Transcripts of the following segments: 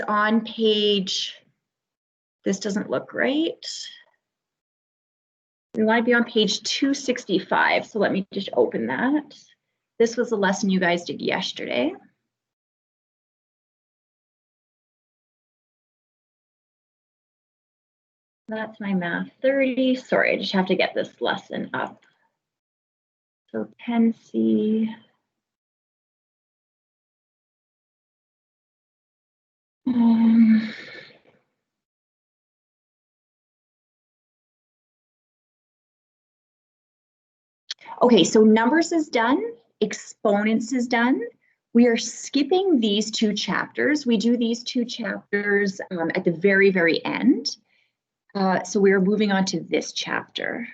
on page, this doesn't look right. We want to be on page 265, so let me just open that. This was the lesson you guys did yesterday. That's my math 30. Sorry, I just have to get this lesson up. So 10C. Okay, so numbers is done, exponents is done. We are skipping these two chapters. We do these two chapters at the very, very end. So we are moving on to this chapter.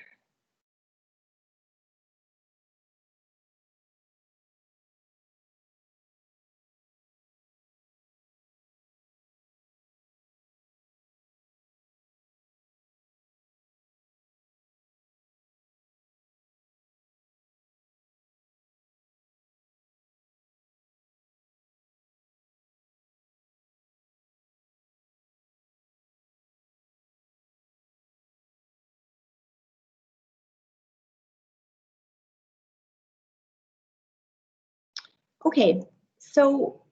Okay, so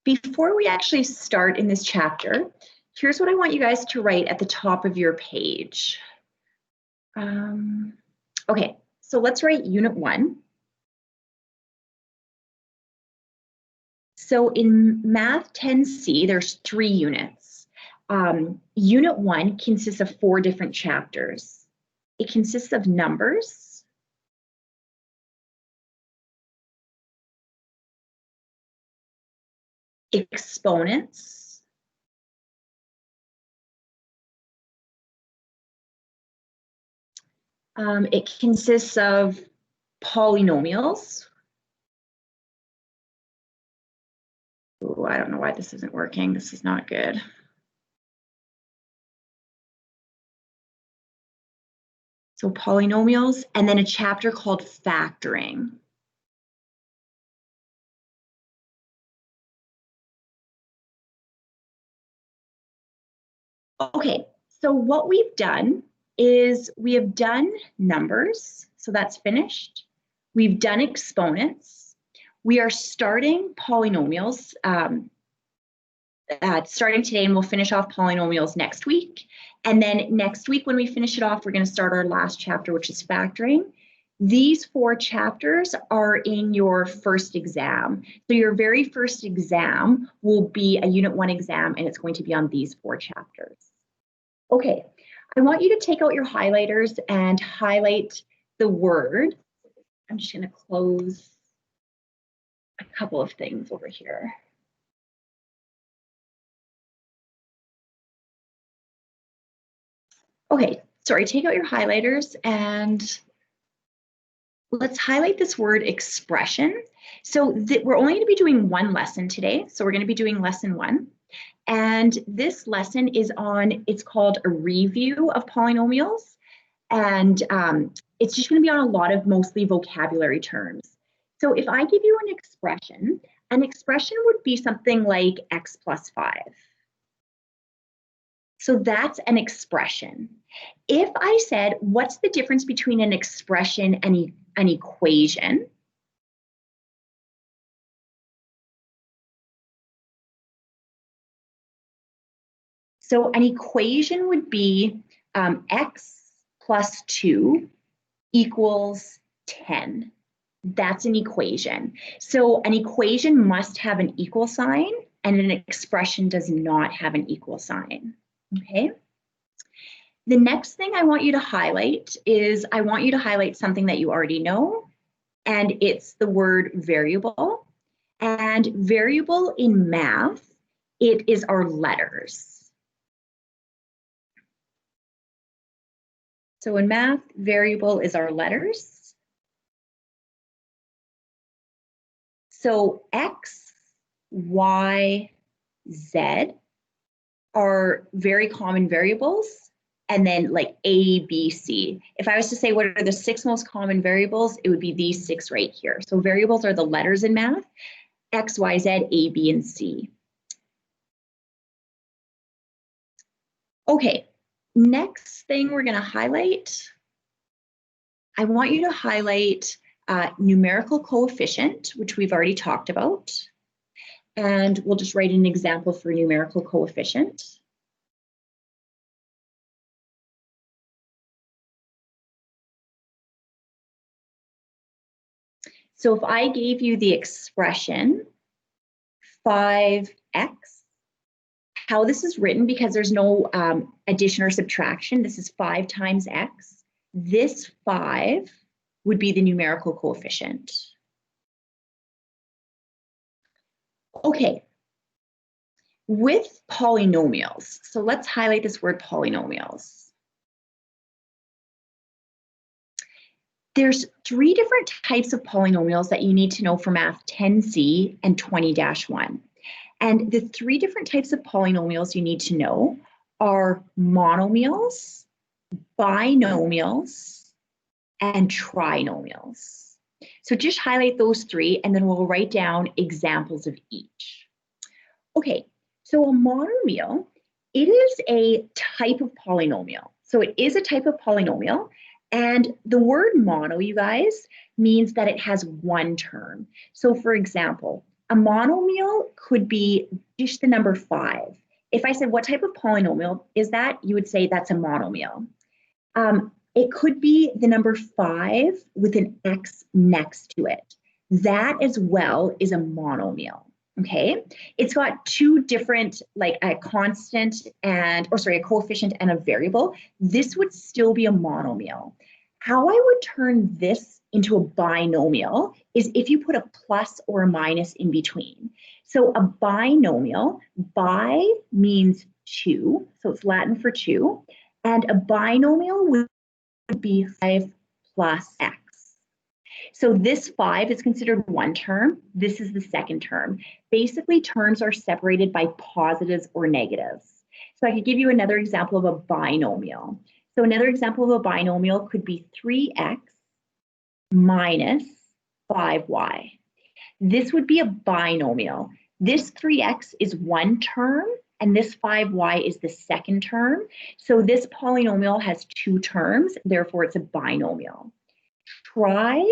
before we actually start in this chapter, here's what I want you guys to write at the top of your page. Okay, so let's write Unit 1. So in Math 10C, there's 3 units. Unit 1 consists of 4 different chapters. It consists of numbers, exponents, it consists of polynomials. Ooh, I don't know why this isn't working. This is not good. So polynomials, and then a chapter called factoring. Okay, so what we've done is we have done numbers, so that's finished. We've done exponents. We are starting polynomials starting today, and we'll finish off polynomials next week. And then next week when we finish it off, we're going to start our last chapter, which is factoring. These 4 chapters are in your first exam. So your very first exam will be a Unit 1 exam, and it's going to be on these 4 chapters. Okay, I want you to take out your highlighters and highlight the word. I'm just going to close a couple of things over here. Okay, sorry, take out your highlighters and let's highlight this word expression. So we're only going to be doing 1 lesson today. So we're going to be doing lesson 1. And this lesson is on, it's called a review of polynomials. And it's just going to be on a lot of mostly vocabulary terms. So if I give you an expression would be something like x plus 5. So that's an expression. If I said, what's the difference between an expression and an equation? So an equation would be x plus 2 equals 10. That's an equation. So an equation must have an equal sign, and an expression does not have an equal sign. Okay. The next thing I want you to highlight is I want you to highlight something that you already know, and it's the word variable. And variable in math, it is our letters. So in math, variable is our letters. So X, Y, Z are very common variables, and then like A, B, C. If I was to say what are the 6 most common variables, it would be these 6 right here. So variables are the letters in math, X, Y, Z, A, B, and C. Okay, next thing we're going to highlight, I want you to highlight numerical coefficient, which we've already talked about. And we'll just write an example for numerical coefficient. So if I gave you the expression 5x, how this is written, because there's no addition or subtraction, this is 5 times x. This 5 would be the numerical coefficient. Okay, with polynomials, so let's highlight this word polynomials. There's 3 different types of polynomials that you need to know for Math 10C and 20-1. And the 3 different types of polynomials you need to know are monomials, binomials, and trinomials. So just highlight those 3, and then we'll write down examples of each. Okay, so a monomial, it is a type of polynomial. So it is a type of polynomial, and the word mono, you guys, means that it has one term. So for example, a monomial could be just the number 5. If I said, what type of polynomial is that? You would say that's a monomial. It could be the number 5 with an x next to it. That as well is a monomial. Okay, it's got 2 different, like a constant and, a coefficient and a variable. This would still be a monomial. How I would turn this into a binomial is if you put a plus or a minus in between. So a binomial, bi means 2, so it's Latin for 2, and a binomial would be 5 plus x. So this 5 is considered one term. This is the second term. Basically, terms are separated by positives or negatives. So I could give you another example of a binomial. So another example of a binomial could be 3x minus 5y. This would be a binomial. This 3x is one term, and this 5y is the second term. So this polynomial has 2 terms, therefore it's a binomial. Tri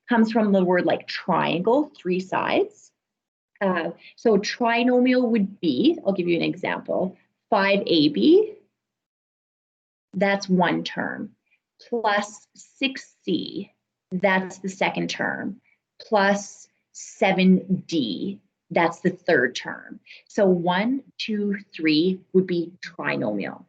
comes from the word like triangle, 3 sides. So trinomial would be, I'll give you an example, 5ab, that's one term, plus 6c, that's the second term, plus 7d, that's the third term. So 1, 2, 3 would be trinomial.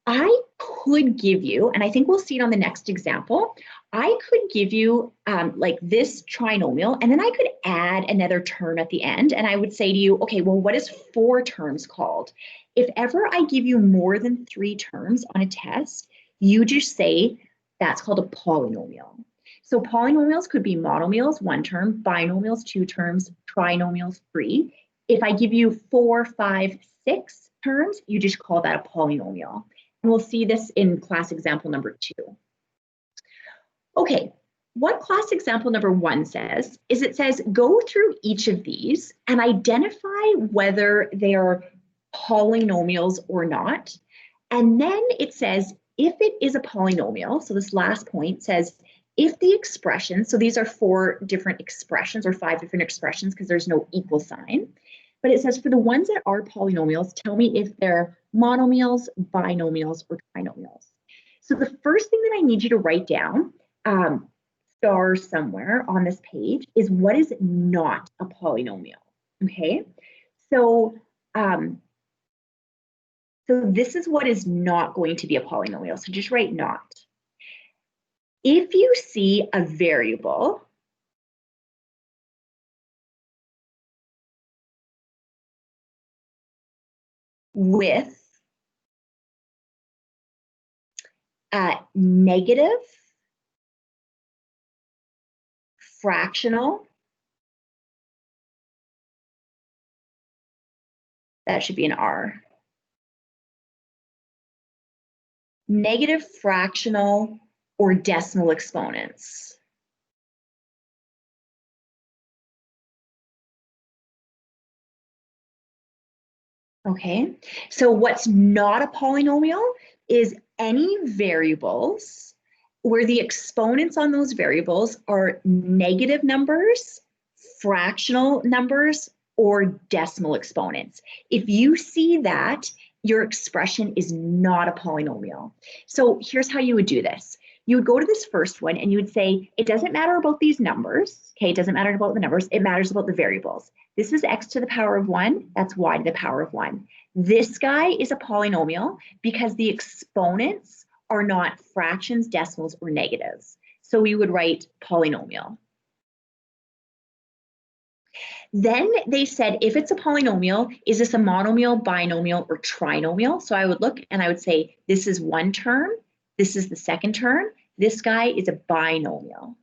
I could give you, and I think we'll see it on the next example, I could give you like this trinomial, and then I could add another term at the end, and I would say to you, okay, well, what is 4 terms called? If ever I give you more than 3 terms on a test, you just say that's called a polynomial. So polynomials could be monomials, 1 term, binomials, 2 terms, trinomials, 3. If I give you 4, 5, 6 terms, you just call that a polynomial. And we'll see this in class example number 2. Okay, what class example number 1 says is it says go through each of these and identify whether they are polynomials or not. And then it says if it is a polynomial, so this last point says if the expression, so these are 4 different expressions or 5 different expressions because there's no equal sign. But it says for the ones that are polynomials, tell me if they're monomials, binomials, or trinomials. So the first thing that I need you to write down, star somewhere on this page, is what is not a polynomial, okay? So, so this is what is not going to be a polynomial, so just write not. If you see a variable with negative, fractional, that should be an R. Negative, fractional, or decimal exponents. Okay, so what's not a polynomial is any variables where the exponents on those variables are negative numbers, fractional numbers, or decimal exponents. If you see that, your expression is not a polynomial. So here's how you would do this. You would go to this first one and you would say, it doesn't matter about these numbers. Okay, it doesn't matter about the numbers. It matters about the variables. This is x to the power of 1. That's y to the power of 1. This guy is a polynomial because the exponents are not fractions, decimals, or negatives. So we would write polynomial. Then they said, if it's a polynomial, is this a monomial, binomial, or trinomial? So I would look and I would say, this is one term. This is the second term. This guy is a binomial.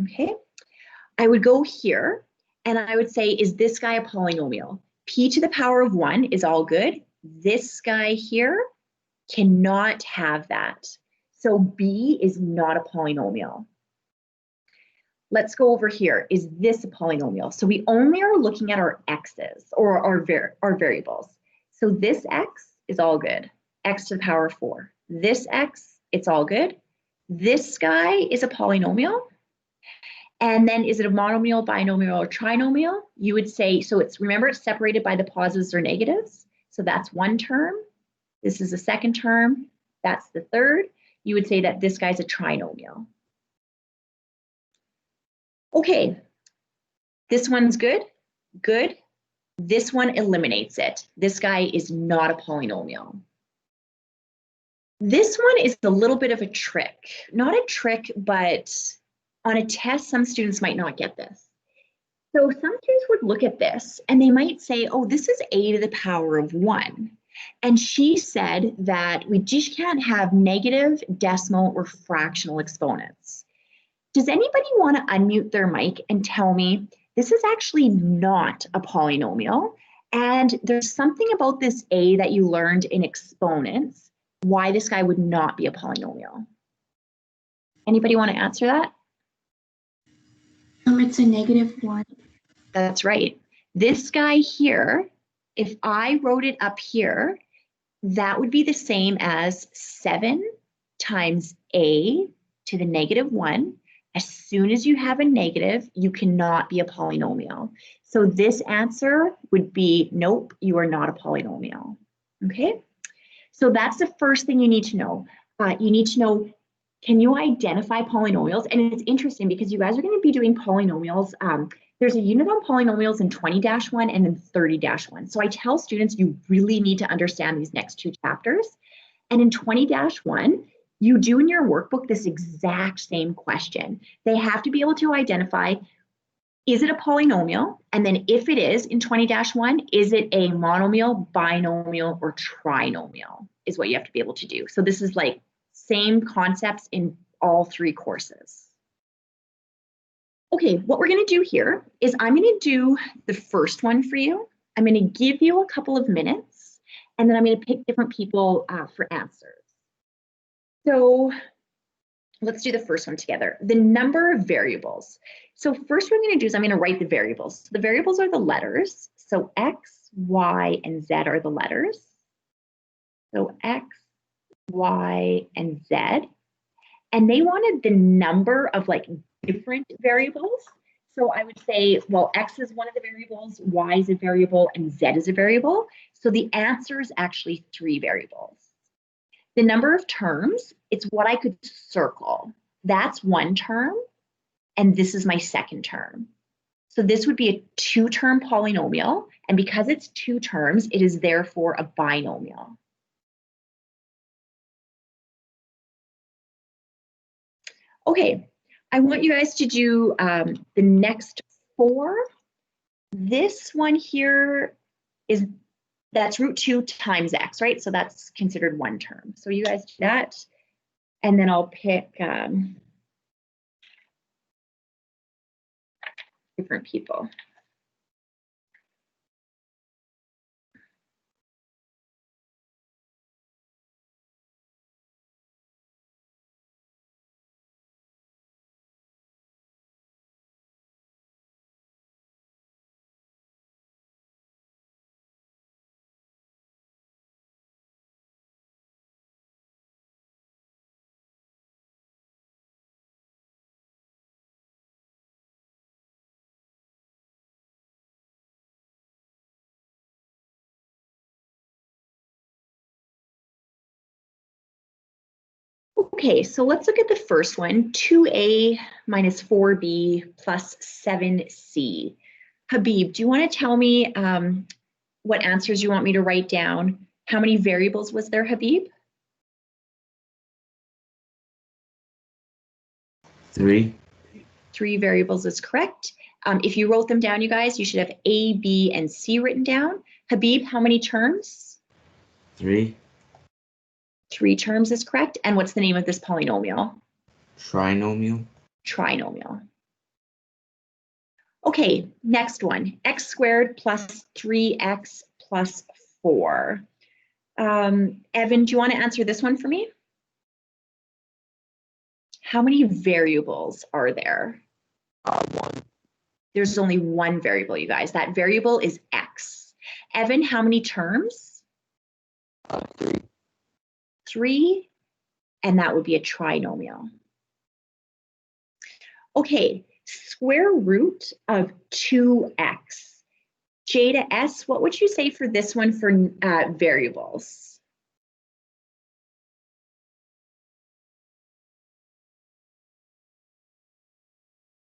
Okay. I would go here and I would say, is this guy a polynomial? P to the power of 1 is all good. This guy here cannot have that. So B is not a polynomial. Let's go over here. Is this a polynomial? So we only are looking at our x's or our variables. So this x is all good. X to the power of 4. This x, it's all good. This guy is a polynomial. And then is it a monomial, binomial, or trinomial? You would say, so it's, remember, it's separated by the positives or negatives. So that's one term. This is the second term. That's the third. You would say that this guy's a trinomial. Okay, this one's good, good. This one eliminates it. This guy is not a polynomial. This one is a little bit of a trick. Not a trick, but on a test, some students might not get this. So some students would look at this and they might say, oh, this is a to the power of 1. And she said that we just can't have negative, decimal, or fractional exponents. Does anybody want to unmute their mic and tell me this is actually not a polynomial? And there's something about this a that you learned in exponents, why this guy would not be a polynomial. Anybody want to answer that? It's a -1. That's right. This guy here, if I wrote it up here, that would be the same as 7 times a to the -1. As soon as you have a negative, you cannot be a polynomial. So this answer would be, nope, you are not a polynomial. Okay? So that's the first thing you need to know. You need to know, can you identify polynomials? And it's interesting because you guys are going to be doing polynomials. There's a unit on polynomials in 20-1 and in 30-1. So I tell students you really need to understand these next two chapters. And in 20-1, you do in your workbook this exact same question. They have to be able to identify, is it a polynomial? And then if it is in 20-1, is it a monomial, binomial, or trinomial is what you have to be able to do. So this is like same concepts in all three courses. Okay, what we're going to do here is I'm going to do the first one for you. I'm going to give you a couple of minutes, and then I'm going to pick different people for answers. So let's do the first one together. The number of variables. So first what I'm going to do is I'm going to write the variables. So the variables are the letters. So X, Y, and Z are the letters. So X, Y, and Z. And they wanted the number of like different variables. So I would say, well, X is one of the variables, Y is a variable, and Z is a variable. So the answer is actually 3 variables. The number of terms, it's what I could circle. That's one term, and this is my second term. So this would be a 2-term polynomial, and because it's 2 terms, it is therefore a binomial. Okay, I want you guys to do the next 4. This one here is, that's root 2 times x, right? So that's considered 1 term. So you guys do that, and then I'll pick different people. Okay, so let's look at the first one, 2a minus 4b plus 7c. Habib, do you want to tell me what answers you want me to write down? How many variables was there, Habib? 3. 3 variables is correct. If you wrote them down, you guys, you should have A, B, and C written down. Habib, how many terms? 3. 3 terms is correct. And what's the name of this polynomial? Trinomial. Trinomial. Okay, next one, x squared plus 3x plus 4. Evan, do you want to answer this one for me? How many variables are there? 1. There's only one variable, you guys. That variable is x. Evan, how many terms? 3. 3, and that would be a trinomial. Okay, square root of 2x. Jada S, what would you say for this one for variables?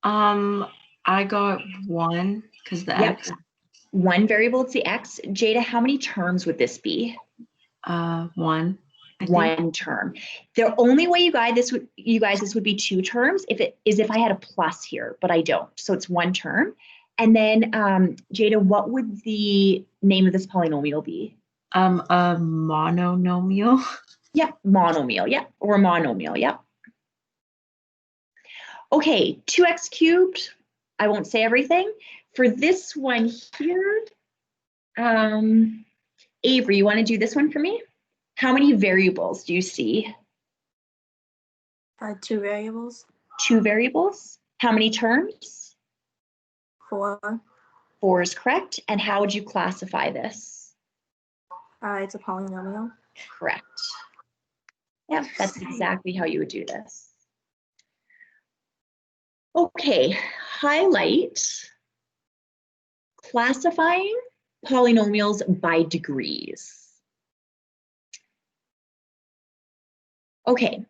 I got 1 because the Yep. x. One variable, it's the x. Jada, how many terms would this be? 1. One term. The only way you guys this would be 2 terms if I had a plus here, but I don't. So it's 1 term. And then Jada, what would the name of this polynomial be? A monomial. Yep, monomial. Yep, or monomial. Yep. Okay, 2x cubed. I won't say everything. For this one here, Avery, you want to do this one for me? How many variables do you see? 2 variables. 2 variables. How many terms? 4. 4 is correct. And how would you classify this? It's a polynomial. Correct. Yeah, that's exactly how you would do this. Okay, highlight classifying polynomials by degrees. Okay,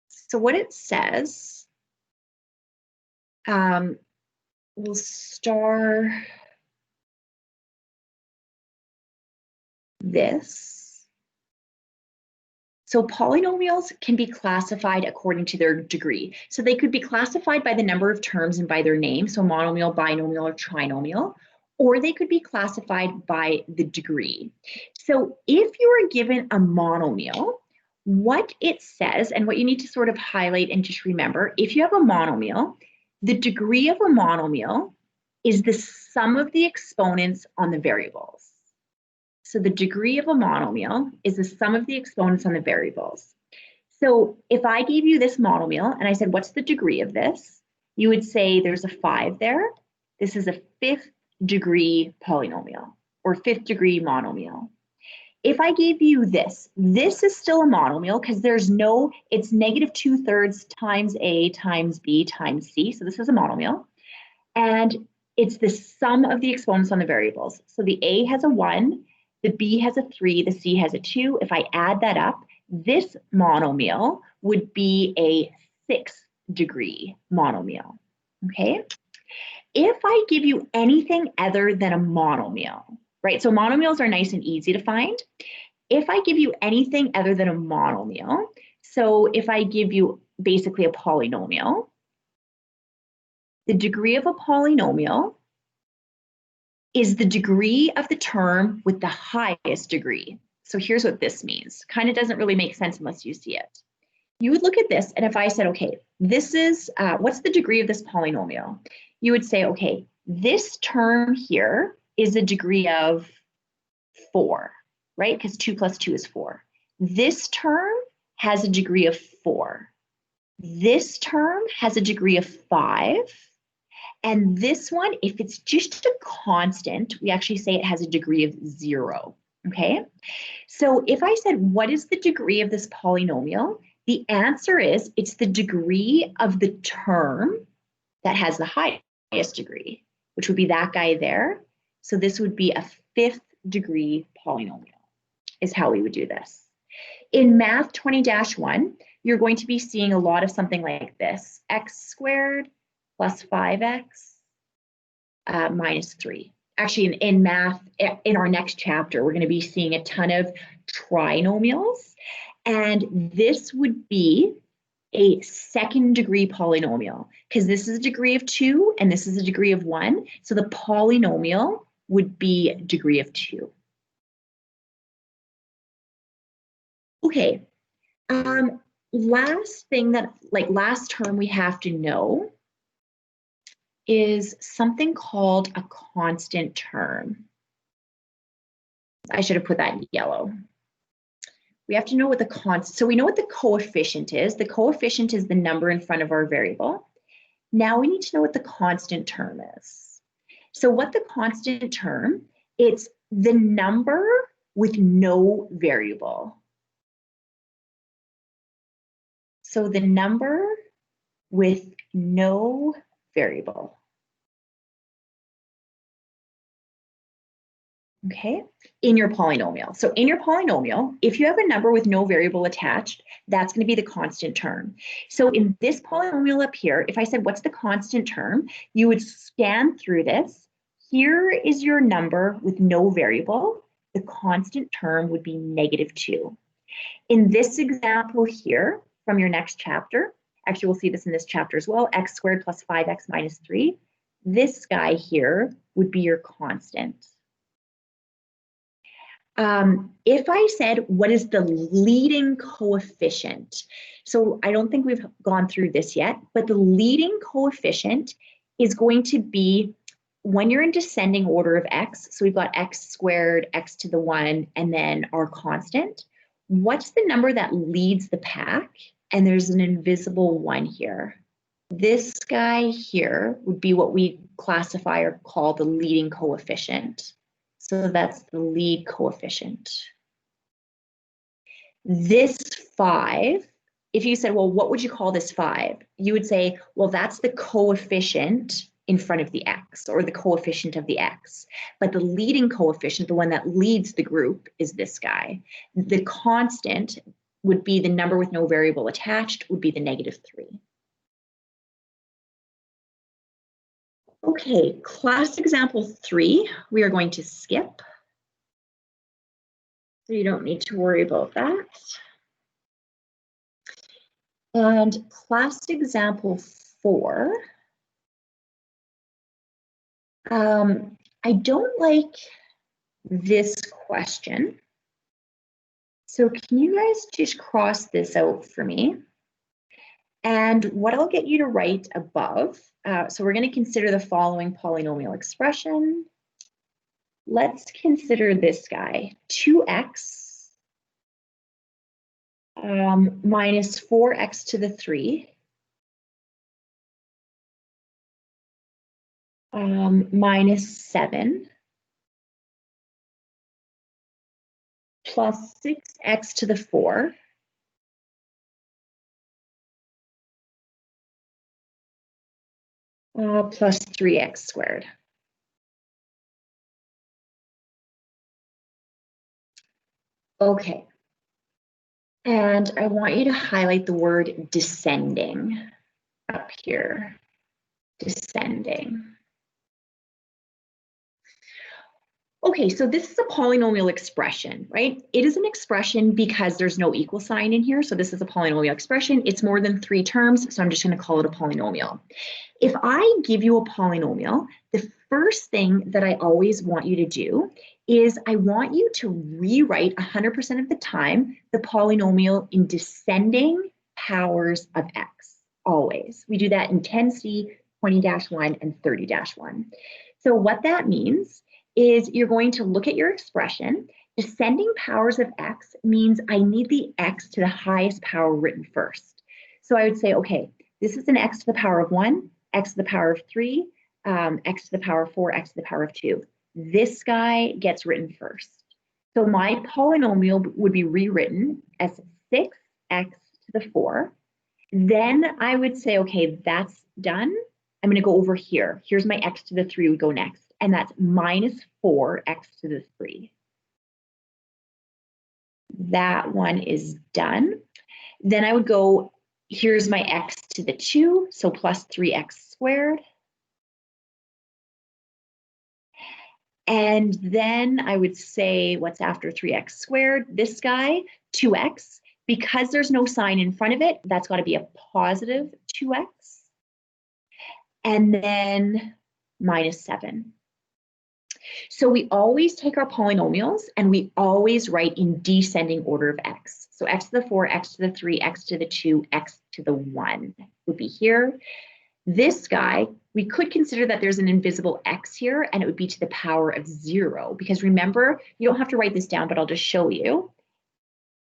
so what it says, we'll start this. So polynomials can be classified according to their degree. So they could be classified by the number of terms and by their name, so monomial, binomial, or trinomial, or they could be classified by the degree. So if you are given a monomial, what it says, and what you need to sort of highlight and just remember, if you have a monomial, the degree of a monomial is the sum of the exponents on the variables. So the degree of a monomial is the sum of the exponents on the variables. So if I gave you this monomial and I said, what's the degree of this? You would say there's a 5 there. This is a 5th degree polynomial or 5th degree monomial. If I gave you this is still a monomial because it's negative 2/3 times A times B times C. So this is a monomial. And it's the sum of the exponents on the variables. So the A has a 1, the B has a 3, the C has a 2. If I add that up, this monomial would be a 6th degree monomial, okay? If I give you anything other than a monomial, right? So monomials are nice and easy to find. If I give you anything other than a monomial, so if I give you basically a polynomial, the degree of a polynomial is the degree of the term with the highest degree. So here's what this means. Kind of doesn't really make sense unless you see it. You would look at this, and if I said, okay, this is, what's the degree of this polynomial? You would say, okay, this term here is a degree of 4, right? Because 2 plus 2 is 4. This term has a degree of 4. This term has a degree of 5. And this one, if it's just a constant, we actually say it has a degree of 0, okay? So if I said, what is the degree of this polynomial? The answer is, it's the degree of the term that has the highest degree, which would be that guy there. So this would be a 5th degree polynomial, is how we would do this. In Math 20-1, you're going to be seeing a lot of something like this: x squared plus 5x minus 3. Actually, in math, in our next chapter, we're going to be seeing a ton of trinomials, and this would be a second degree polynomial because this is a degree of 2 and this is a degree of 1. So the polynomial would be degree of 2. Okay. Last thing that, like last term, we have to know is something called a constant term. I should have put that in yellow. We have to know what the constant, so we know what the coefficient is. The coefficient is the number in front of our variable. Now we need to know what the constant term is. So what the constant term, it's the number with no variable. So the number with no variable. Okay, in your polynomial. So in your polynomial, if you have a number with no variable attached, that's going to be the constant term. So in this polynomial up here, if I said, what's the constant term? You would scan through this. Here is your number with no variable. The constant term would be -2. In this example here, from your next chapter, actually we'll see this in this chapter as well, x squared plus 5x minus 3. This guy here would be your constant. If I said, what is the leading coefficient? So I don't think we've gone through this yet, but the leading coefficient is going to be when you're in descending order of x. So we've got x squared, x to the 1, and then our constant. What's the number that leads the pack? And there's an invisible 1 here. This guy here would be what we classify or call the leading coefficient. So that's the lead coefficient. This 5, if you said, well, what would you call this 5? You would say, well, that's the coefficient in front of the x, or the coefficient of the x. But the leading coefficient, the one that leads the group, is this guy. The constant would be the number with no variable attached, would be the -3. Okay, class example 3, we are going to skip. So you don't need to worry about that. And class example 4, I don't like this question. So can you guys just cross this out for me? And what I'll get you to write above, so we're going to consider the following polynomial expression. Let's consider this guy, 2x minus 4x to the 3 minus 7 plus 6x to the 4 plus 3x squared. Okay. And I want you to highlight the word descending up here. Descending. Okay, so this is a polynomial expression, right? It is an expression because there's no equal sign in here. So this is a polynomial expression. It's more than 3 terms, so I'm just going to call it a polynomial. If I give you a polynomial, the first thing that I always want you to do is I want you to rewrite 100% of the time the polynomial in descending powers of x, always. We do that in 10C, 20-1, and 30-1. So what that means is you're going to look at your expression. Descending powers of x means I need the x to the highest power written first. So I would say, okay, this is an x to the power of 1, x to the power of 3, x to the power of 4, x to the power of 2. This guy gets written first. So my polynomial would be rewritten as 6x to the 4. Then I would say, okay, that's done. I'm going to go over here. Here's my x to the 3 would go next. And that's minus 4x to the 3. That one is done. Then I would go, here's my x to the 2, so plus 3x squared. And then I would say, what's after 3x squared? This guy, 2x. Because there's no sign in front of it, that's got to be a positive 2x. And then minus 7. So we always take our polynomials and we always write in descending order of x. So x to the 4, x to the 3, x to the 2, x to the 1 would be here. This guy, we could consider that there's an invisible x here, and it would be to the power of 0. Because remember, you don't have to write this down, but I'll just show you.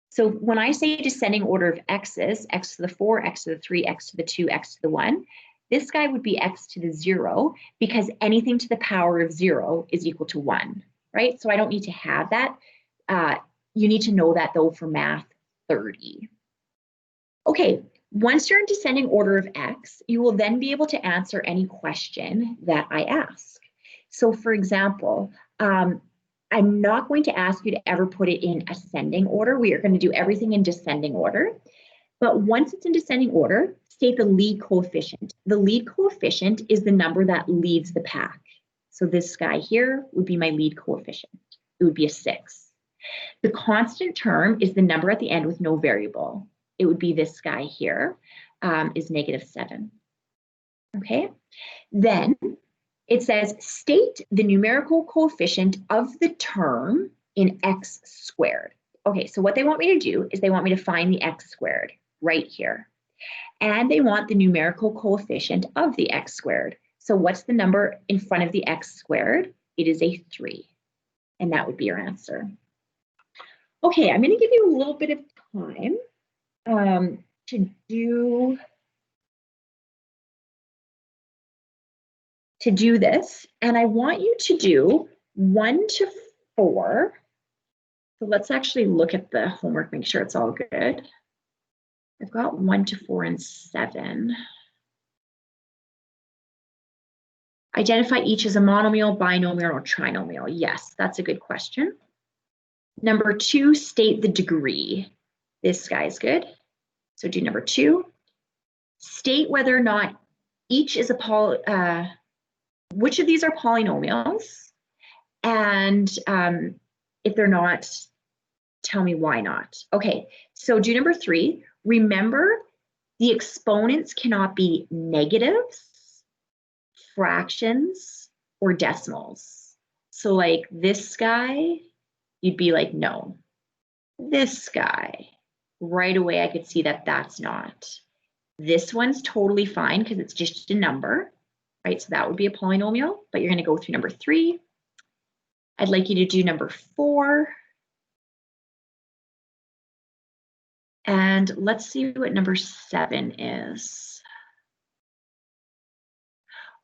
So when I say descending order of x's, x to the 4, x to the 3, x to the 2, x to the 1, this guy would be x to the 0, because anything to the power of 0 is equal to 1, right? So I don't need to have that. You need to know that, though, for math 30. Okay, once you're in descending order of x, you will then be able to answer any question that I ask. So for example, I'm not going to ask you to ever put it in ascending order. We are going to do everything in descending order. But once it's in descending order, state the lead coefficient. The lead coefficient is the number that leads the pack. So this guy here would be my lead coefficient. It would be a 6. The constant term is the number at the end with no variable. It would be this guy here, is negative 7. Okay, then it says state the numerical coefficient of the term in x squared. Okay, so what they want me to do is they want me to find the x squared right here. And they want the numerical coefficient of the x squared. So what's the number in front of the x squared? It is a 3. And that would be your answer. Okay, I'm going to give you a little bit of time to do this, and I want you to do 1 to 4. So let's actually look at the homework, make sure it's all good. I've got 1 to 4 and 7. Identify each as a monomial, binomial, or trinomial. Yes, that's a good question. Number 2, state the degree. This guy's good. So do number 2. State whether or not each is a which of these are polynomials, and if they're not, tell me why not. Okay, so do number 3. Remember, the exponents cannot be negatives, fractions, or decimals. So like this guy, you'd be like, no. This guy, right away I could see that that's not. This one's totally fine because it's just a number, right? So that would be a polynomial, but you're going to go through number 3. I'd like you to do number 4. And let's see what number 7 is.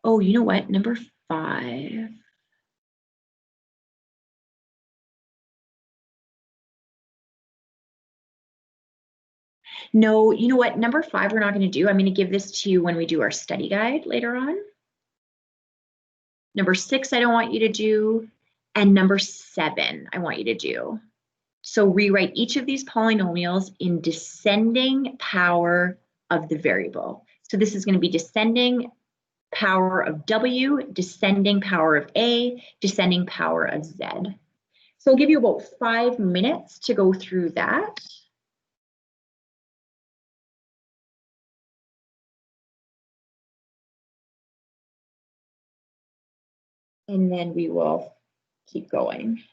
Oh, you know what? Number 5. No, you know what? Number 5 we're not going to do. I'm going to give this to you when we do our study guide later on. Number 6 I don't want you to do. And number 7 I want you to do. So rewrite each of these polynomials in descending power of the variable. So this is going to be descending power of w, descending power of a, descending power of z. So I'll give you about 5 minutes to go through that. And then we will keep going.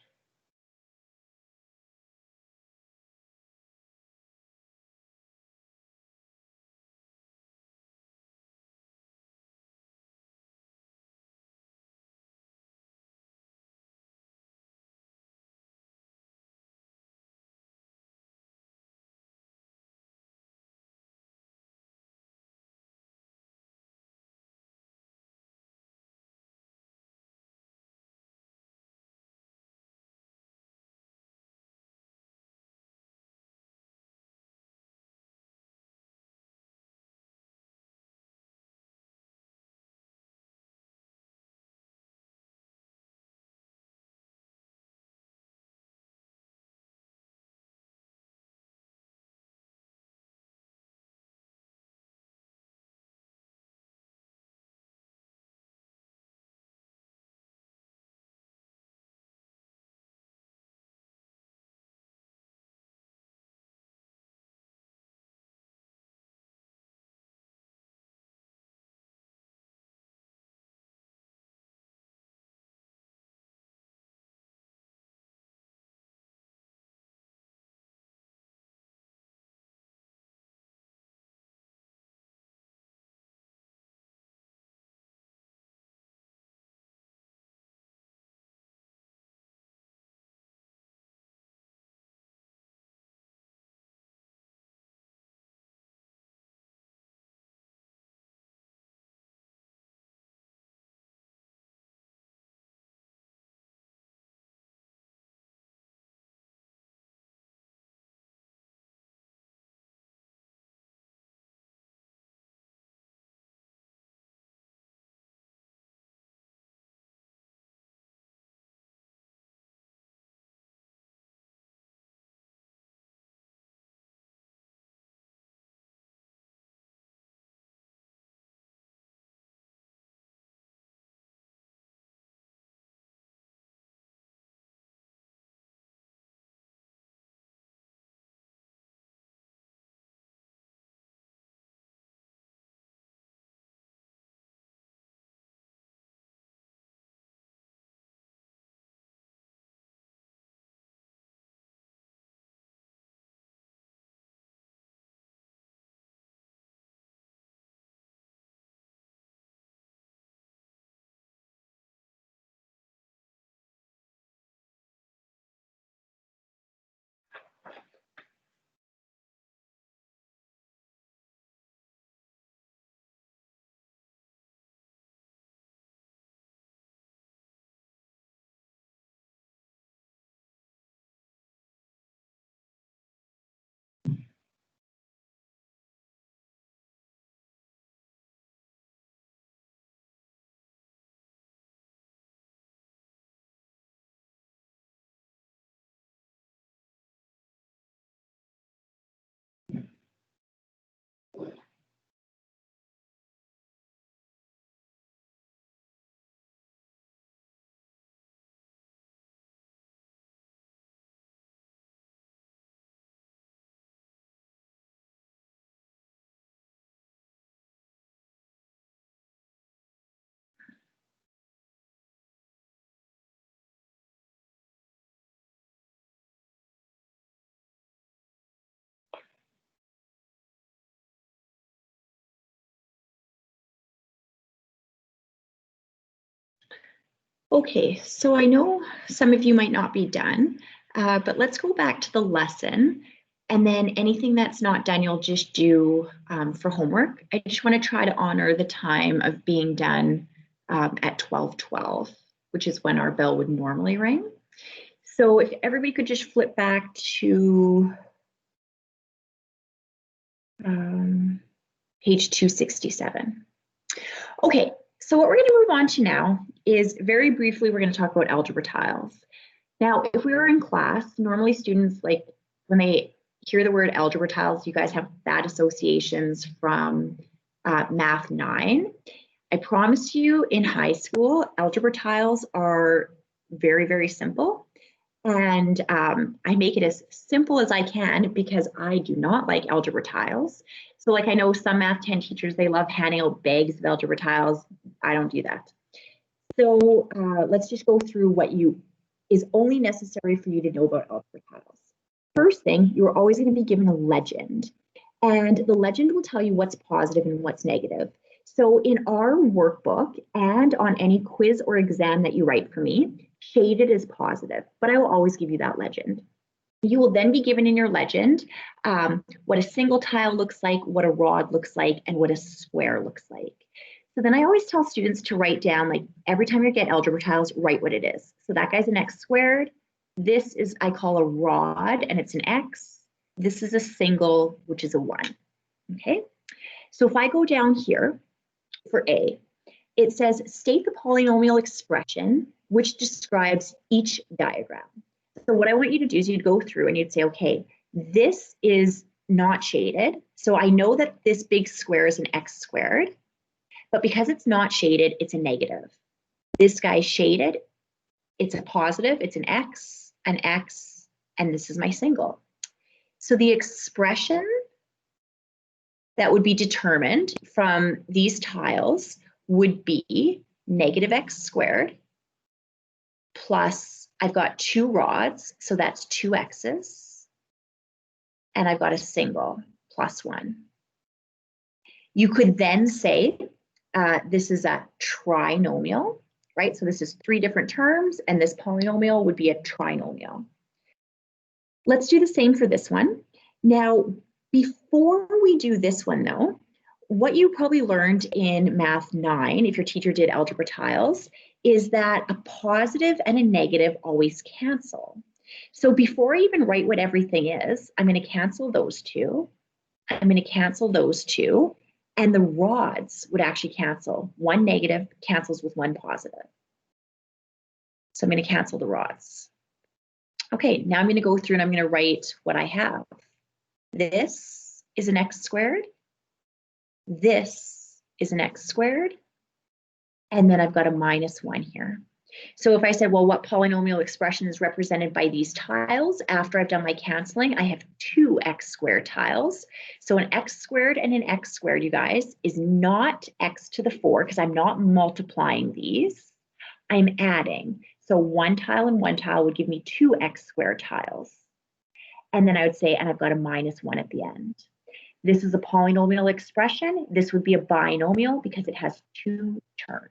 Okay, so I know some of you might not be done, but let's go back to the lesson. And then anything that's not done, you'll just do for homework. I just want to try to honor the time of being done at 12:12, which is when our bell would normally ring. So if everybody could just flip back to page 267. Okay, so what we're going to move on to now is very briefly, we're going to talk about algebra tiles. Now, if we were in class, normally students, like when they hear the word algebra tiles, you guys have bad associations from Math 9. I promise you in high school, algebra tiles are very, very simple. And I make it as simple as I can because I do not like algebra tiles. So like I know some Math 10 teachers, they love handing out bags of algebra tiles. I don't do that. So let's just go through what is only necessary for you to know about algebra tiles. First thing, you're always going to be given a legend. And the legend will tell you what's positive and what's negative. So in our workbook and on any quiz or exam that you write for me, shaded is positive, but I will always give you that legend. You will then be given in your legend what a single tile looks like, what a rod looks like, and what a square looks like. So then I always tell students to write down, like every time you get algebra tiles, write what it is. So that guy's an x squared. This is, I call a rod, and it's an x. This is a single, which is a 1. Okay, so if I go down here for A, it says state the polynomial expression which describes each diagram. So what I want you to do is you'd go through and you'd say, okay, this is not shaded. So I know that this big square is an x squared, but because it's not shaded, it's a negative. This guy's shaded, it's a positive, it's an x, and this is my single. So the expression that would be determined from these tiles would be negative x squared plus, I've got 2 rods, so that's 2 x's, and I've got a single plus 1. You could then say this is a trinomial, right? So this is 3 different terms, and this polynomial would be a trinomial. Let's do the same for this one. Now, before we do this one though, what you probably learned in Math 9, if your teacher did algebra tiles, is that a positive and a negative always cancel. So before I even write what everything is, I'm going to cancel those 2. I'm going to cancel those 2. And the rods would actually cancel. 1 negative cancels with 1 positive. So I'm going to cancel the rods. Okay, now I'm going to go through and I'm going to write what I have. This is an x squared. This is an x squared. And then I've got a minus 1 here. So if I said, well, what polynomial expression is represented by these tiles? After I've done my canceling, I have 2 x squared tiles. So an x squared and an x squared, you guys, is not x to the 4 because I'm not multiplying these. I'm adding. So 1 tile and 1 tile would give me 2 x squared tiles. And then I would say, and I've got a minus 1 at the end. This is a polynomial expression. This would be a binomial because it has 2 terms.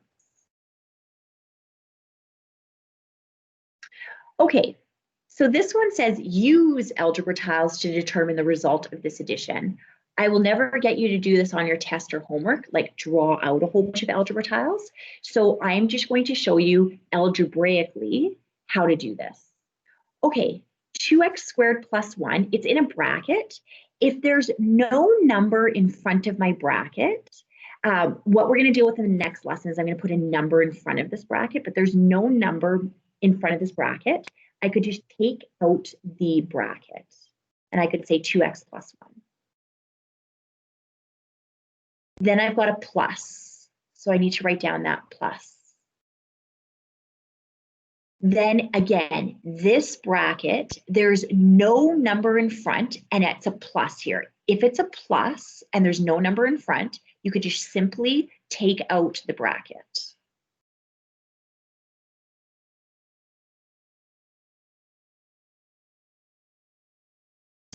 Okay, so this one says use algebra tiles to determine the result of this addition. I will never get you to do this on your test or homework, like draw out a whole bunch of algebra tiles. So I'm just going to show you algebraically how to do this. Okay, 2x squared plus 1, it's in a bracket. If there's no number in front of my bracket, what we're going to deal with in the next lesson is I'm going to put a number in front of this bracket, but there's no number in front of this bracket. I could just take out the bracket and I could say 2x plus 1. Then I've got a plus, so I need to write down that plus. Then again, this bracket, there's no number in front and it's a plus here. If it's a plus and there's no number in front, you could just simply take out the bracket.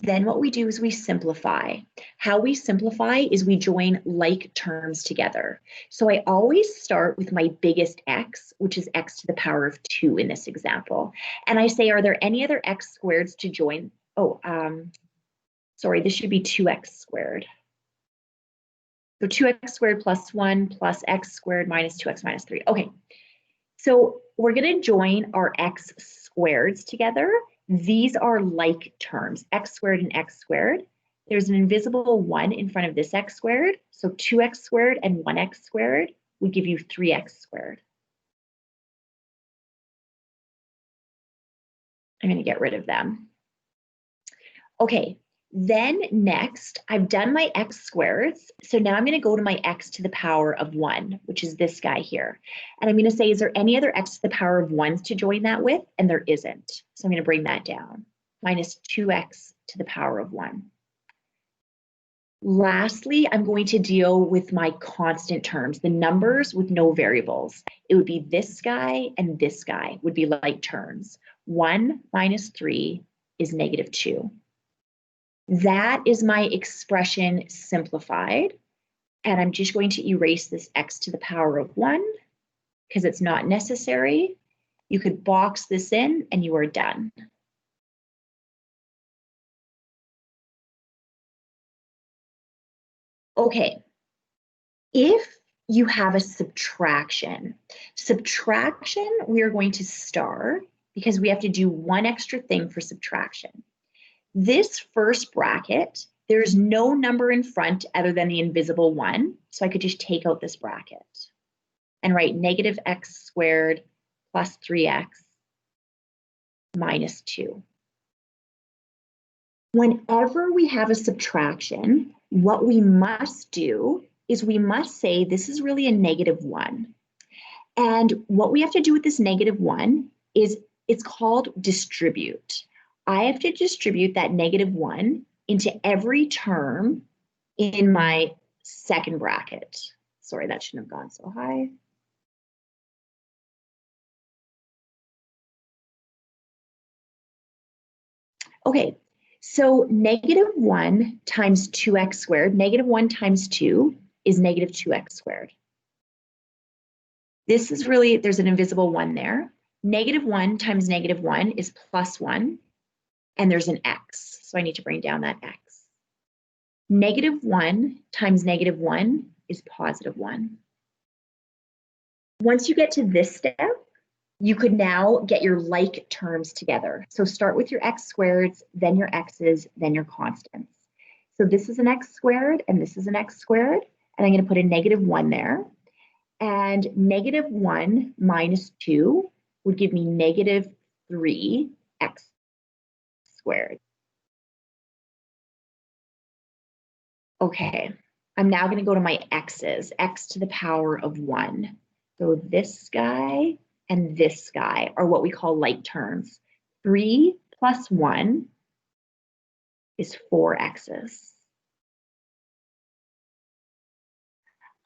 Then what we do is we simplify. How we simplify is we join like terms together. So I always start with my biggest x, which is x to the power of 2 in this example. And I say, are there any other x squareds to join? Oh, sorry, this should be 2x squared. So 2x squared plus 1 plus x squared minus 2x minus 3. Okay, so we're going to join our x squareds together. These are like terms, x squared and x squared. There's an invisible 1 in front of this x squared. So 2x squared and 1x squared would give you 3x squared. I'm going to get rid of them. Okay, then next, I've done my x squareds. So now I'm going to go to my x to the power of 1, which is this guy here. And I'm going to say, is there any other x to the power of 1s to join that with? And there isn't. So I'm going to bring that down. Minus 2x to the power of 1. Lastly, I'm going to deal with my constant terms, the numbers with no variables. It would be this guy and this guy would be like terms. 1 minus 3 is negative 2. That is my expression simplified. And I'm just going to erase this x to the power of 1 because it's not necessary. You could box this in and you are done. Okay, if you have a subtraction, we are going to star because we have to do one extra thing for subtraction. This first bracket, there's no number in front other than the invisible 1, so I could just take out this bracket and write negative x squared plus 3x minus 2. Whenever we have a subtraction, what we must do is we must say this is really a negative 1. And what we have to do with this negative 1 is it's called distribute. I have to distribute that negative 1 into every term in my second bracket. Sorry, that shouldn't have gone so high. Okay, so negative 1 times 2x squared, negative 1 times 2 is negative 2x squared. This is really, there's an invisible 1 there. Negative 1 times negative 1 is plus 1, and there's an x, so I need to bring down that x. Negative 1 times negative 1 is positive 1. Once you get to this step, you could now get your like terms together. So start with your x squareds, then your x's, then your constants. So this is an x squared, and this is an x squared, and I'm going to put a negative 1 there. And negative 1 minus 2 would give me negative 3x squared. Okay, I'm now going to go to my x's, x to the power of 1. So this guy and this guy are what we call like terms. 3 plus 1 is 4 x's.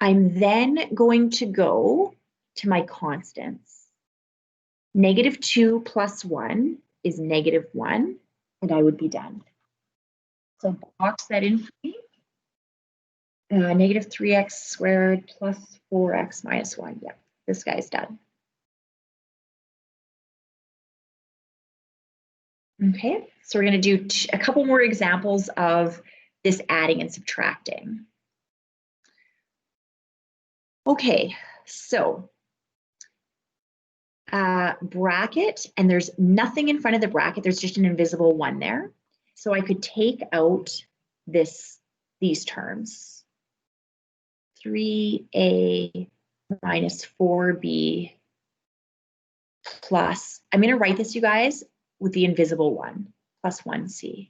I'm then going to go to my constants. Negative 2 plus 1 is negative 1, and I would be done. So box that in for me. Negative 3x squared plus 4x minus 1. Yeah, this guy's done. Okay, so we're going to do a couple more examples of this adding and subtracting. Okay, so bracket, and there's nothing in front of the bracket. There's just an invisible 1 there. So I could take out these terms. 3a minus 4b plus, I'm going to write this, you guys, with the invisible 1, plus 1c.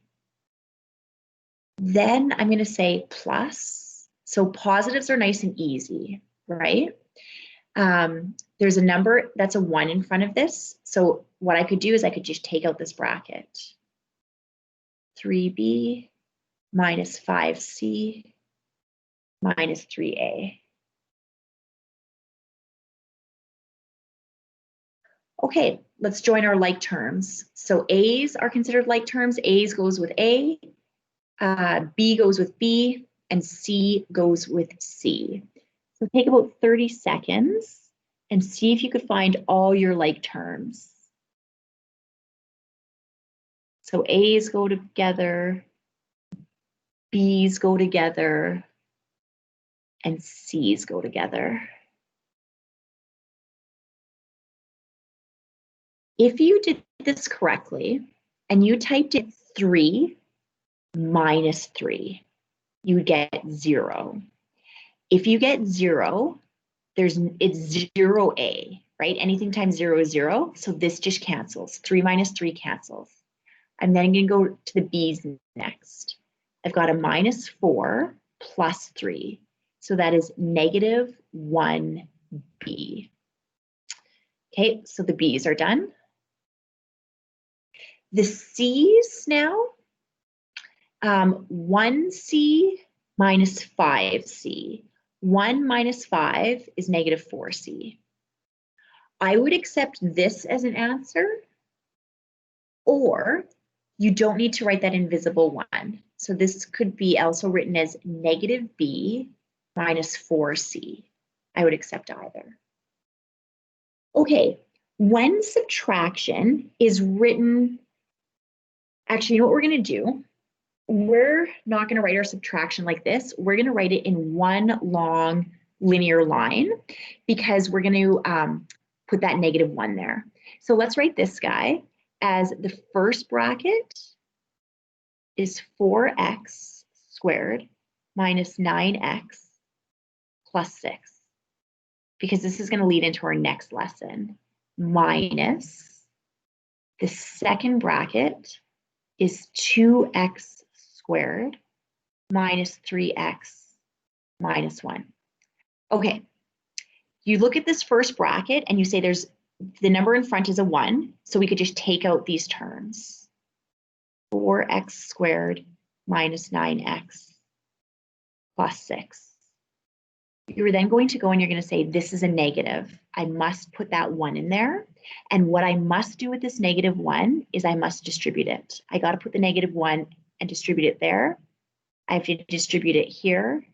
Then I'm going to say plus. So positives are nice and easy, right? There's a number that's a 1 in front of this. So what I could do is I could just take out this bracket. 3b minus 5c minus 3a. Okay, let's join our like terms. So a's are considered like terms. A's goes with a, B goes with B, and C goes with C. So take about 30 seconds and see if you could find all your like terms. So A's go together, B's go together, and C's go together. If you did this correctly and you typed in 3 minus 3, you would get 0. If you get 0, it's 0A, right? Anything times 0 is 0. So this just cancels. 3 minus 3 cancels. I'm then going to go to the B's next. I've got a minus 4 plus 3. So that is negative 1B. Okay, so the B's are done. The C's now, 1C minus 5C. 1 minus 5 is negative 4C. I would accept this as an answer, or you don't need to write that invisible 1. So this could be also written as negative B minus 4C. I would accept either. Okay, when subtraction is written, actually, you know what we're going to do? We're not going to write our subtraction like this. We're going to write it in one long linear line because we're going to put that negative 1 there. So let's write this guy as the first bracket is 4x squared minus 9x plus 6, because this is going to lead into our next lesson, minus the second bracket is 2x squared minus 3x minus 1. Okay, you look at this first bracket and you say there's the number in front is a 1, so we could just take out these terms. 4x squared minus 9x plus 6. You're then going to go and you're going to say this is a negative. I must put that 1 in there. And what I must do with this negative 1 is I must distribute it. I got to put the negative 1 and distribute it there. I have to distribute it here.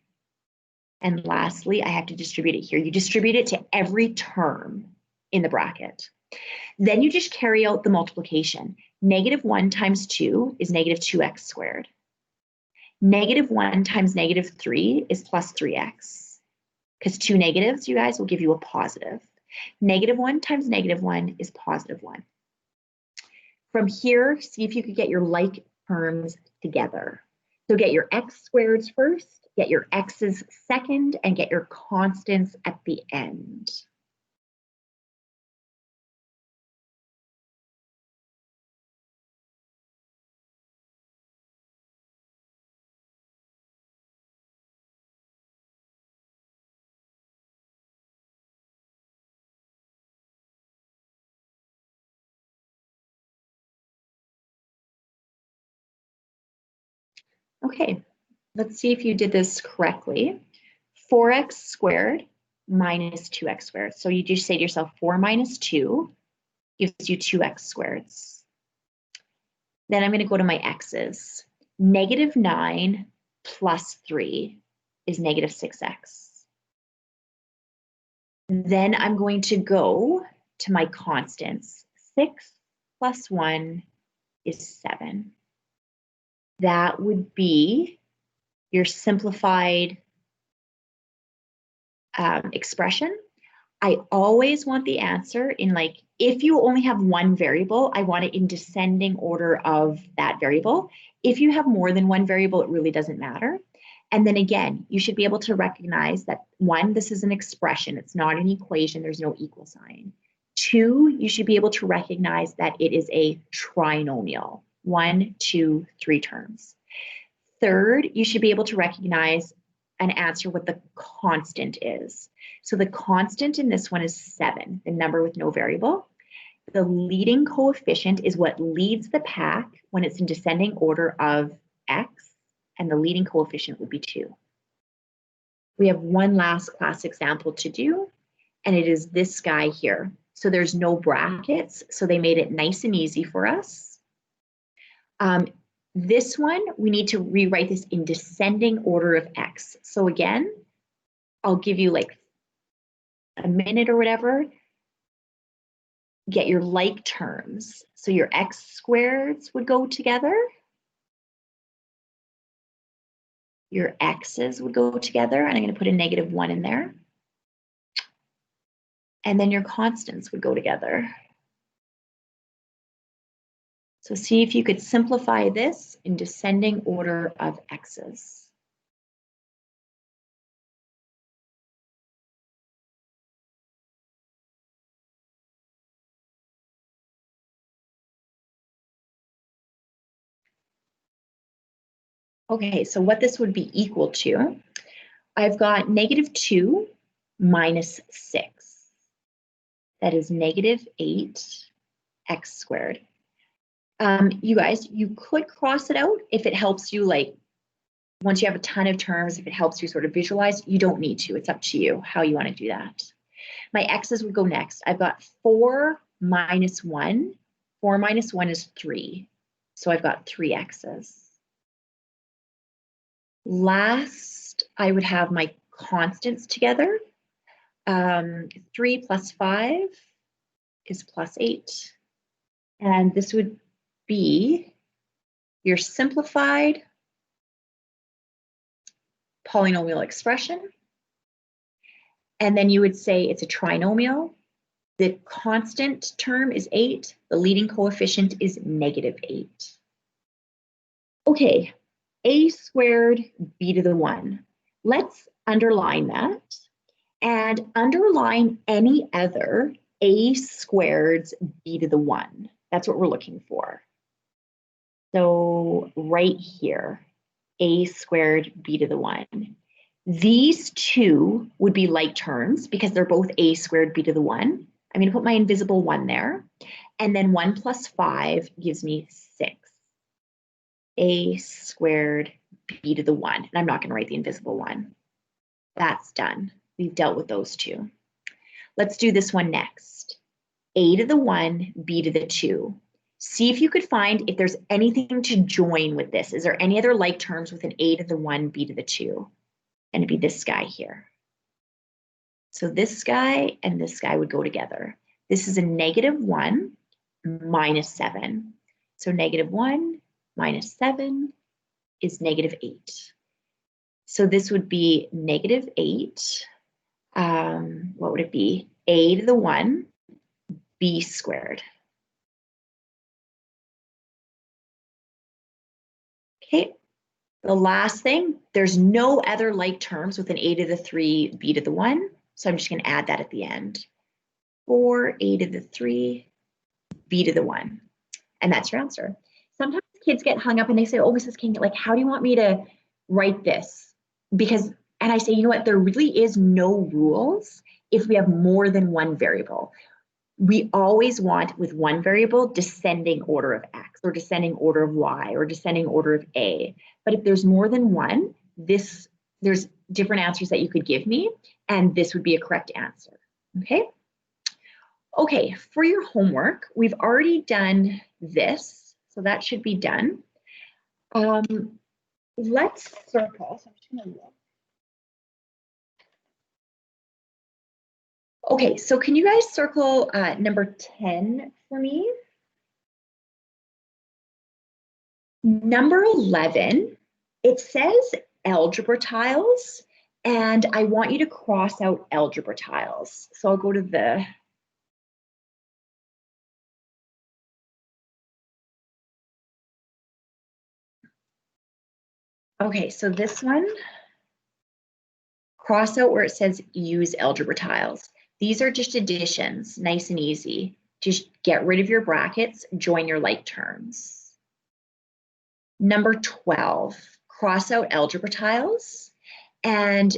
And lastly, I have to distribute it here. You distribute it to every term in the bracket. Then you just carry out the multiplication. Negative 1 times 2 is negative 2x squared. Negative 1 times negative 3 is plus 3x. Because 2 negatives, you guys, will give you a positive. Negative 1 times negative 1 is positive 1. From here, see if you could get your like terms together. So get your x squareds first, get your x's second, and get your constants at the end. Okay, let's see if you did this correctly. 4x squared minus 2x squared. So you just say to yourself 4 minus 2 gives you 2x squareds. Then I'm going to go to my x's. Negative 9 plus 3 is negative 6x. Then I'm going to go to my constants. 6 plus 1 is 7. That would be your simplified expression. I always want the answer in, like, if you only have one variable, I want it in descending order of that variable. If you have more than one variable, it really doesn't matter. And then again, you should be able to recognize that 1, this is an expression. It's not an equation. There's no equal sign. 2, you should be able to recognize that it is a trinomial. 1, 2, 3 terms. Third, you should be able to recognize and answer what the constant is. So the constant in this one is 7, the number with no variable. The leading coefficient is what leads the pack when it's in descending order of x, and the leading coefficient would be 2. We have one last class example to do, and it is this guy here. So there's no brackets, so they made it nice and easy for us. This one, we need to rewrite this in descending order of x. So again, I'll give you like a minute or whatever. Get your like terms. So your x squareds would go together. Your x's would go together, and I'm going to put a -1 in there. And then your constants would go together. So see if you could simplify this in descending order of x's. Okay, so what this would be equal to, I've got -2 minus 6. That is -8 x squared. You guys, you could cross it out if it helps you, like, once you have a ton of terms, if it helps you sort of visualize. You don't need to. It's up to you how you want to do that. My x's would go next. I've got 4 minus 1. 4 minus 1 is 3. So I've got 3 x's. Last, I would have my constants together. 3 plus 5 is plus 8. And this would be your simplified polynomial expression. And then you would say it's a trinomial. The constant term is 8. The leading coefficient is -8. Okay, a squared b to the 1. Let's underline that and underline any other a squareds b to the 1. That's what we're looking for. So right here, a squared b to the 1. These two would be like terms because they're both a squared b to the 1. I'm going to put my invisible 1 there. And then 1 plus 5 gives me 6. A squared b to the 1. And I'm not going to write the invisible 1. That's done. We've dealt with those two. Let's do this one next. A to the 1, b to the 2. See if you could find if there's anything to join with this. Is there any other like terms with an a to the 1, b to the 2? Going to be this guy here. So this guy and this guy would go together. This is a -1 minus 7. So -1 minus 7 is -8. So this would be -8. What would it be? A to the 1, b squared. Okay. The last thing, there's no other like terms with an a to the 3, b to the 1. So I'm just going to add that at the end. 4a to the 3, b to the 1. And that's your answer. Sometimes kids get hung up and they say, oh, Mrs. King, like, how do you want me to write this? Because, and I say, you know what, there really is no rules if we have more than one variable. We always want, with one variable, descending order of x, or descending order of y, or descending order of a. But if there's more than one, there's different answers that you could give me, and this would be a correct answer, okay? Okay, for your homework, we've already done this, so that should be done. Let's circle. So I'm just gonna look. Okay, so can you guys circle number 10 for me? Number 11, it says Algebra Tiles, and I want you to cross out Algebra Tiles. So I'll go to the okay, so this one, cross out where it says use Algebra Tiles. These are just additions, nice and easy. Just get rid of your brackets, join your like terms. Number 12, cross out Algebra Tiles. And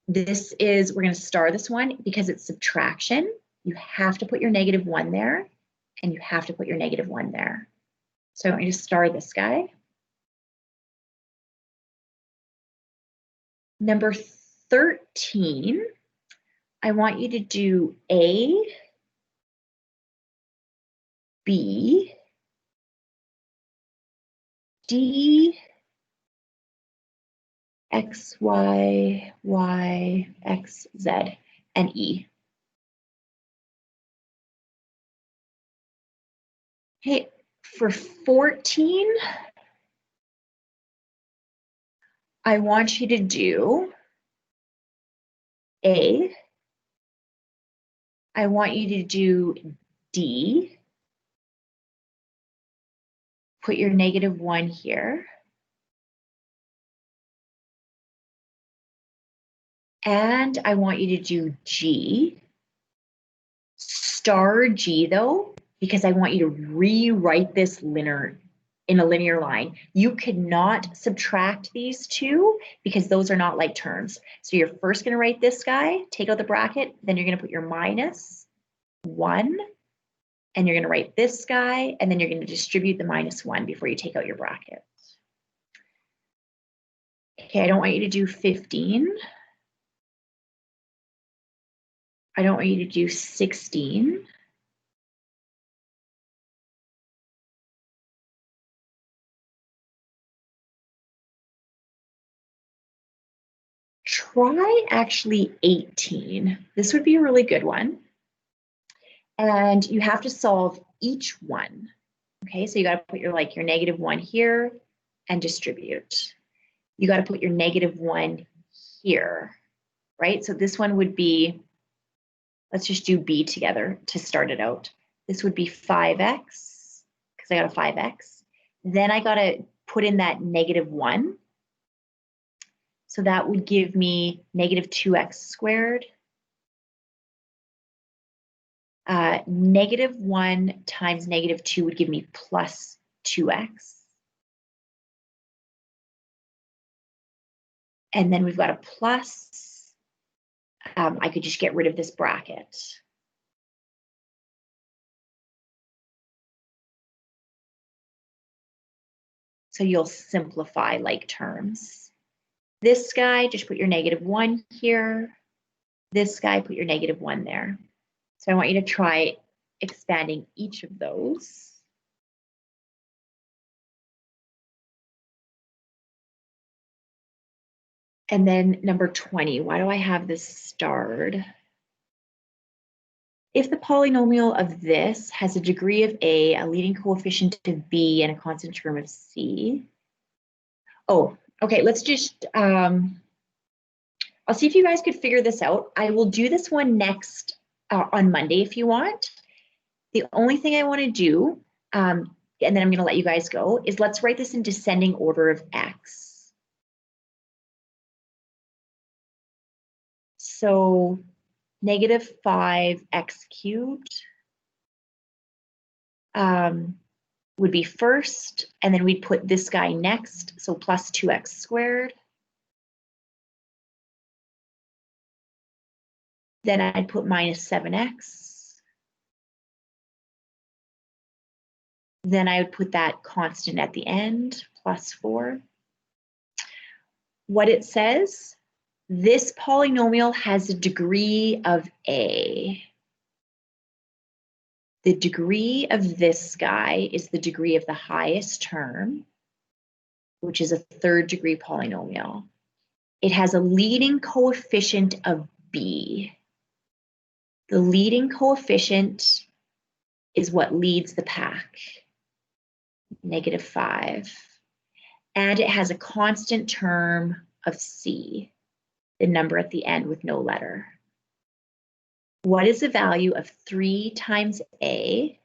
this is, we're going to star this one because it's subtraction. You have to put your -1 there, and you have to put your -1 there. So I want you to star this guy. Number 13, I want you to do A, B, D, X, Y, Y, X, Z, and E. Okay, for 14, I want you to do A. I want you to do D. Put your -1 here. And I want you to do G. Star G though, because I want you to rewrite this in a linear line. You cannot subtract these two because those are not like terms. So you're first going to write this guy, take out the bracket, then you're going to put your -1, and you're going to write this guy, and then you're going to distribute the -1 before you take out your bracket. Okay, I don't want you to do 15. I don't want you to do 16. Try actually 18. This would be a really good one. And you have to solve each one. Okay, so you got to put your -1 here and distribute. You got to put your -1 here, right? So this one would be, let's just do B together to start it out. This would be 5x, because I got a 5x. Then I got to put in that -1. So that would give me -2x squared. -1 times -2 would give me +2x. And then we've got a plus. I could just get rid of this bracket. So you'll simplify like terms. This guy, just put your -1 here. This guy, put your -1 there. So I want you to try expanding each of those. And then number 20, why do I have this starred? If the polynomial of this has a degree of A, a leading coefficient of B, and a constant term of C. Oh, okay, let's just, I'll see if you guys could figure this out. I will do this one next on Monday if you want. The only thing I want to do, and then I'm going to let you guys go, is let's write this in descending order of X. So -5x cubed would be first, and then we'd put this guy next, so +2x squared. Then I'd put -7x. Then I would put that constant at the end, +4. What it says, this polynomial has a degree of A. The degree of this guy is the degree of the highest term, which is a third degree polynomial. It has a leading coefficient of B. The leading coefficient is what leads the pack, -5. And it has a constant term of C, the number at the end with no letter. What is the value of 3 times A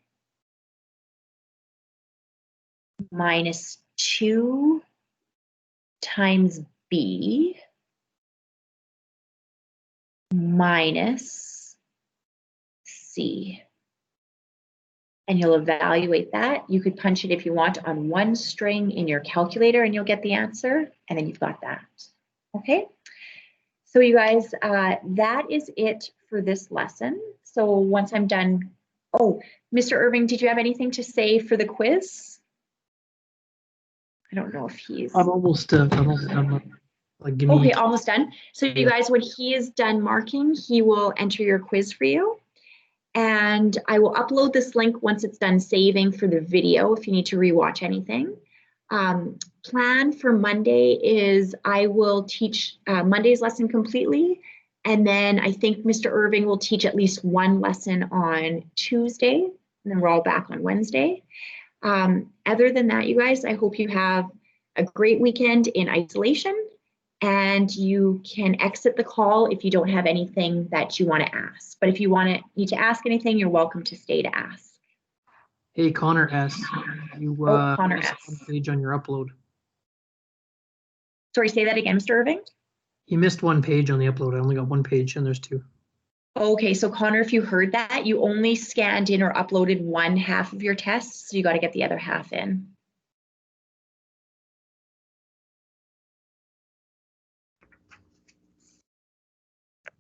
minus 2 times B minus C? And you'll evaluate that. You could punch it if you want on one string in your calculator and you'll get the answer, and then you've got that. Okay, so you guys, that is it for this lesson. So once I'm done, oh, Mr. Irving, did you have anything to say for the quiz? I don't know if he's... I'm almost done. Like, give me... Okay, almost done. So you guys, when he is done marking, he will enter your quiz for you. And I will upload this link once it's done saving for the video if you need to rewatch anything. Plan for Monday is I will teach Monday's lesson completely. And then I think Mr. Irving will teach at least one lesson on Tuesday. And then we're all back on Wednesday. Other than that, you guys, I hope you have a great weekend in isolation. And you can exit the call if you don't have anything that you want to ask. But if you need to ask anything, you're welcome to stay to ask. Hey, Connor S. You Connor missed S. one page on your upload. Sorry, say that again, Mr. Irving. You missed one page on the upload. I only got one page and there's two. Okay, so Connor, if you heard that, you only scanned in or uploaded one half of your test, so you got to get the other half in.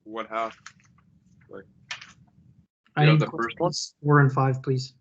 What half? I Yeah, need the first one? questions 4 and 5, please.